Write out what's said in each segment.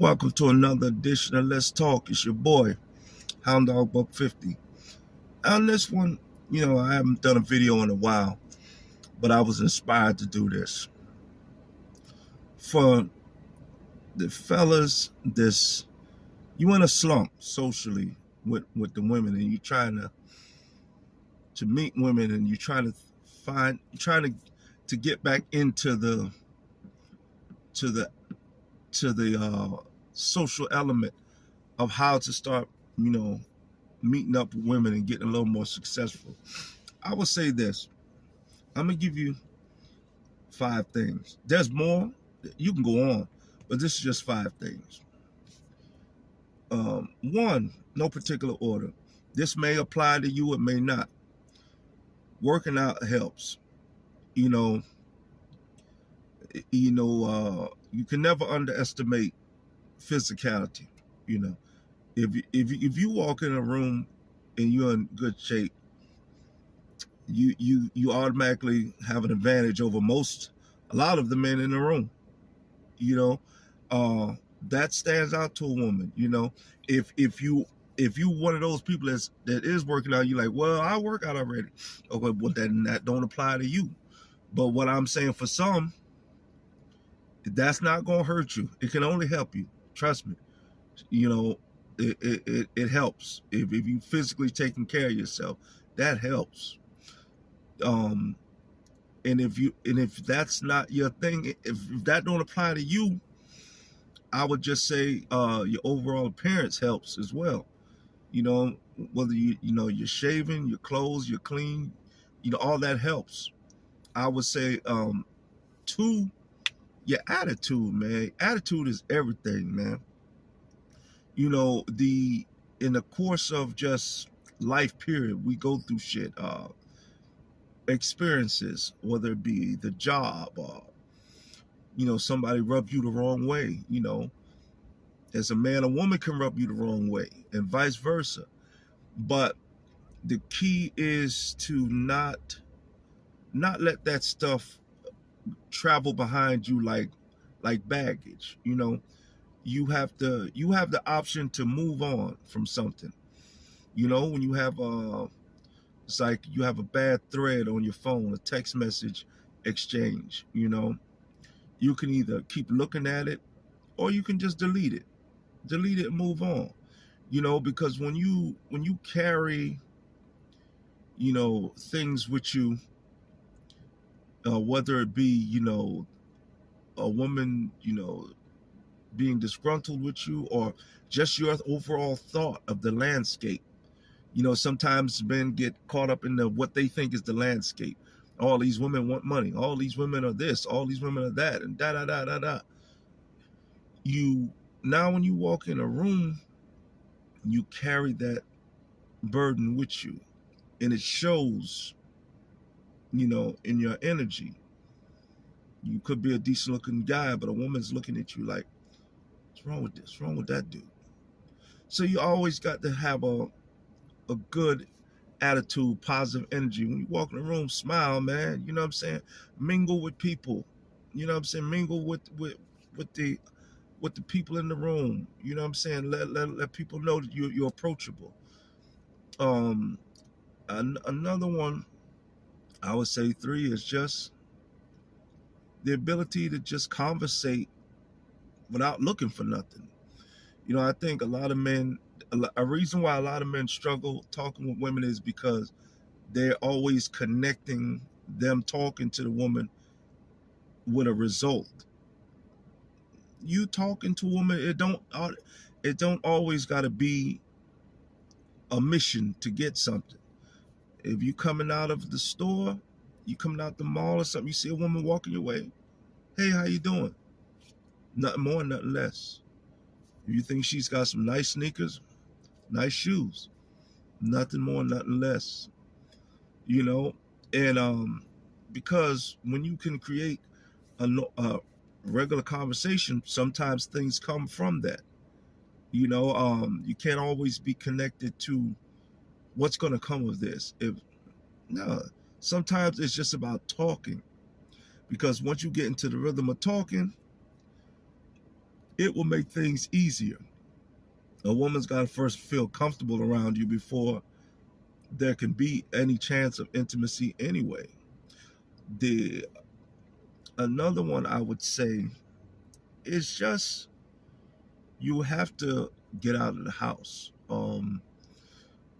Welcome to another edition of Let's Talk. It's your boy, Hound Dog Buck 50. On this one, I haven't done a video in a while, but I was inspired to do this. For the fellas, you in a slump socially with the women, and you're trying to meet women, and you're trying to get back into the to the social element of how to start, meeting up with women and getting a little more successful. I would say this. I'm gonna give you 5 things. There's more. You can go on, but this is just 5 things. One, no particular order. This may apply to you, it may not. Working out helps. You know, you can never underestimate physicality. You know, if you walk in a room and you're in good shape, you automatically have an advantage over a lot of the men in the room. You know, that stands out to a woman. If you one of those people that is working out, you're like, well, I work out already. Okay, well that don't apply to you. But what I'm saying, for some, that's not gonna hurt you. It can only help you. Trust me. You know, it helps if you physically taking care of yourself. That helps. Um, and if that's not your thing, if that don't apply to you, I would just say your overall appearance helps as well. You know, whether you're shaving, your clothes, you're clean, all that helps. I would say 2, your attitude, man. Attitude is everything, man. In the course of just life period, we go through shit, experiences, whether it be the job or somebody rub you the wrong way. As a man, a woman can rub you the wrong way, and vice versa. But the key is to not let that stuff travel behind you like baggage. You have the option to move on from something. When you have it's like you have a bad thread on your phone, a text message exchange. You can either keep looking at it, or you can just delete it and move on. Because when you carry things with you, whether it be a woman being disgruntled with you, or just your overall thought of the landscape. Sometimes men get caught up in what they think is the landscape. All these women want money, all these women are this, all these women are that, and da da da da da. Now when you walk in a room, you carry that burden with you, and it shows in your energy. You could be a decent looking guy, but a woman's looking at you like, what's wrong with this? What's wrong with that dude? So you always got to have a good attitude, positive energy. When you walk in the room, smile, man. You know what I'm saying? Mingle with people. You know what I'm saying? Mingle with the people in the room. You know what I'm saying? Let people know that you're approachable. Another one, I would say 3, is just the ability to just conversate without looking for nothing. I think a reason why a lot of men struggle talking with women is because they're always connecting them talking to the woman with a result. You talking to a woman, it don't always got to be a mission to get something. If you coming out of the store, you coming out the mall or something, you see a woman walking your way, hey, how you doing? Nothing more, nothing less. If you think she's got some nice sneakers, nice shoes, nothing more, nothing less. And because when you can create a regular conversation, sometimes things come from that. You can't always be connected to what's going to come of this. No, sometimes it's just about talking, because once you get into the rhythm of talking, it will make things easier. A woman's got to first feel comfortable around you before there can be any chance of intimacy anyway. The Another one I would say is just you have to get out of the house.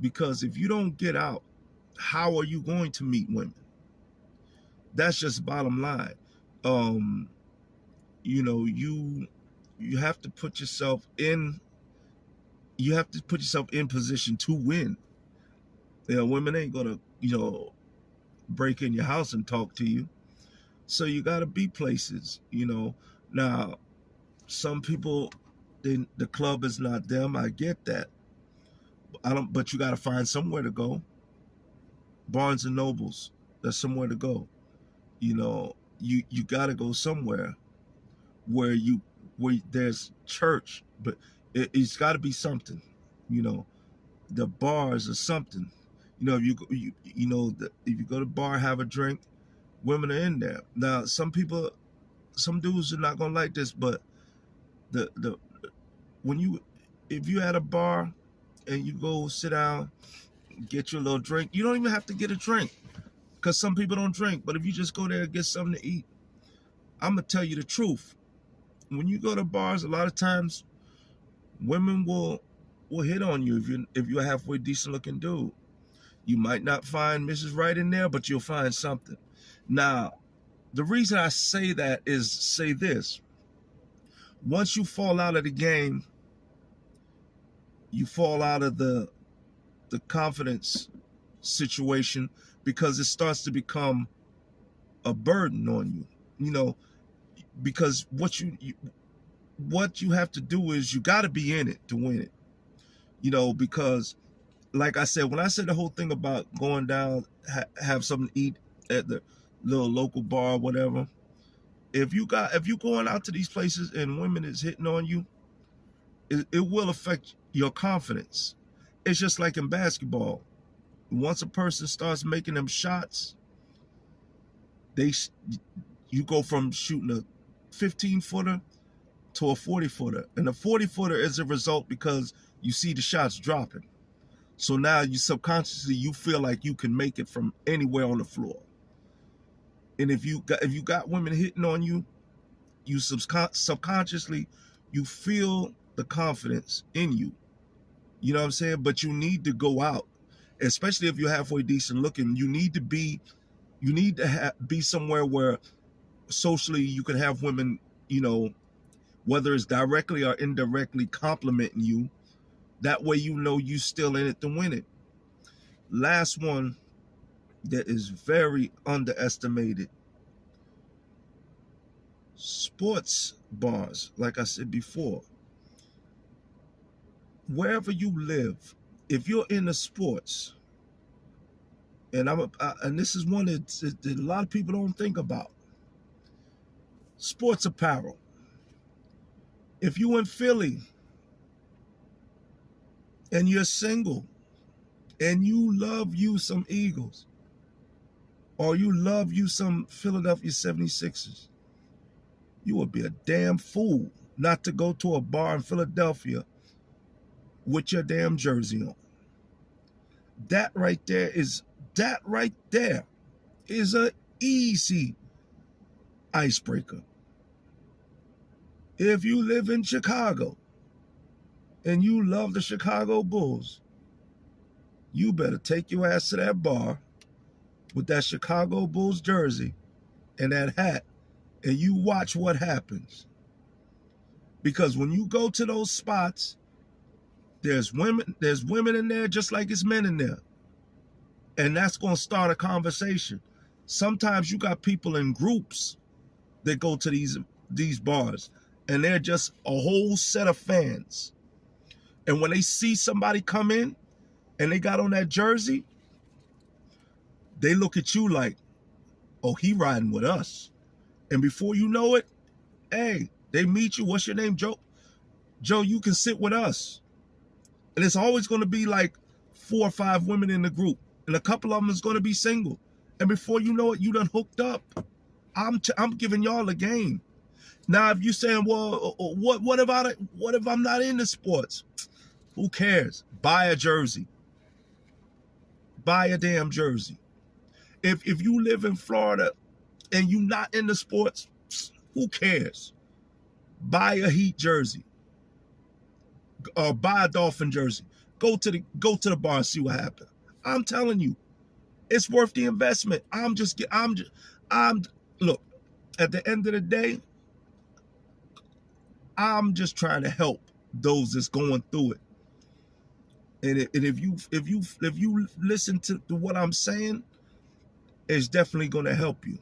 Because if you don't get out, how are you going to meet women? That's just bottom line. Um, you have to put yourself in position to win. Women ain't gonna, break in your house and talk to you. So you gotta be places. Now, some people, the club is not them. I get that. But you gotta find somewhere to go. Barnes and Nobles, there's somewhere to go. You gotta go somewhere where there's church, but it's got to be something. The bars or something. If if you go to the bar, have a drink, women are in there. Now, some dudes are not gonna like this, but the if you at a bar and you go sit down, get your little drink, you don't even have to get a drink because some people don't drink. But if you just go there and get something to eat, I'm gonna tell you the truth. When you go to bars, a lot of times women will hit on you if you're a halfway decent looking dude. You might not find Mrs. Right in there, but you'll find something. Now, the reason I say that is say this. Once you fall out of the game, you fall out of the confidence situation because it starts to become a burden on you. Because what you have to do is you got to be in it to win it. Because like I said, when I said the whole thing about going down, have something to eat at the little local bar, whatever. If you going out to these places and women is hitting on you, it will affect your confidence. It's just like in basketball. Once a person starts making them shots, you go from shooting a 15-footer to a 40-footer. And a 40-footer is a result because you see the shots dropping. So now you feel like you can make it from anywhere on the floor. And if you got women hitting on you, you subconsciously you feel the confidence in you. You know what I'm saying? But you need to go out, especially if you're halfway decent looking. You need to be somewhere where socially you can have women, whether it's directly or indirectly complimenting you. That way you still in it to win it. Last one that is very underestimated. Sports bars, like I said before. Wherever you live, if you're into sports, and this is one that a lot of people don't think about. Sports apparel. If you in Philly and you're single and you love you some Eagles or you love you some Philadelphia 76ers, you would be a damn fool not to go to a bar in Philadelphia with your damn jersey on. That right there is an easy icebreaker. If you live in Chicago and you love the Chicago Bulls, you better take your ass to that bar with that Chicago Bulls jersey and that hat, and you watch what happens. Because when you go to those spots, there's women in there just like it's men in there. And that's going to start a conversation. Sometimes you got people in groups that go to these bars, and they're just a whole set of fans. And when they see somebody come in and they got on that jersey, they look at you like, oh, he riding with us. And before you know it, hey, they meet you. What's your name, Joe? Joe, you can sit with us. And it's always going to be like 4 or 5 women in the group. And a couple of them is going to be single. And before you know it, you done hooked up. I'm giving y'all a game. Now, if you're saying, well, what if I'm not into sports? Who cares? Buy a jersey. Buy a damn jersey. If you live in Florida and you not into sports, who cares? Buy a Heat jersey or buy a Dolphin jersey. Go to the bar and see what happens. I'm telling you, it's worth the investment. I'm look, at the end of the day, I'm just trying to help those that's going through it. And if you listen to what I'm saying, it's definitely going to help you,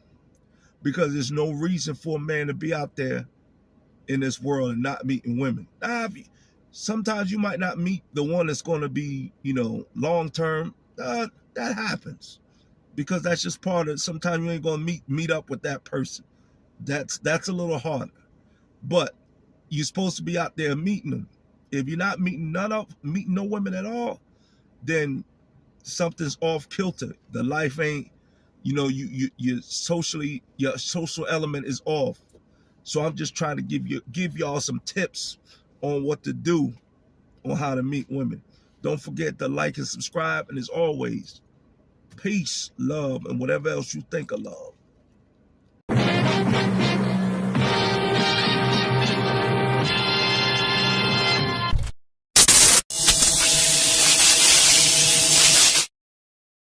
because there's no reason for a man to be out there in this world and not meeting women. Sometimes you might not meet the one that's going to be, long term. That happens, because that's just part of it. Sometimes you ain't going to meet up with that person. That's a little harder. But you're supposed to be out there meeting them. If you're not meeting no women at all, then something's off kilter. The life ain't, your social element is off. So I'm just trying to give y'all some tips on what to do, on how to meet women. Don't forget to like and subscribe, and as always, peace, love, and whatever else you think of love.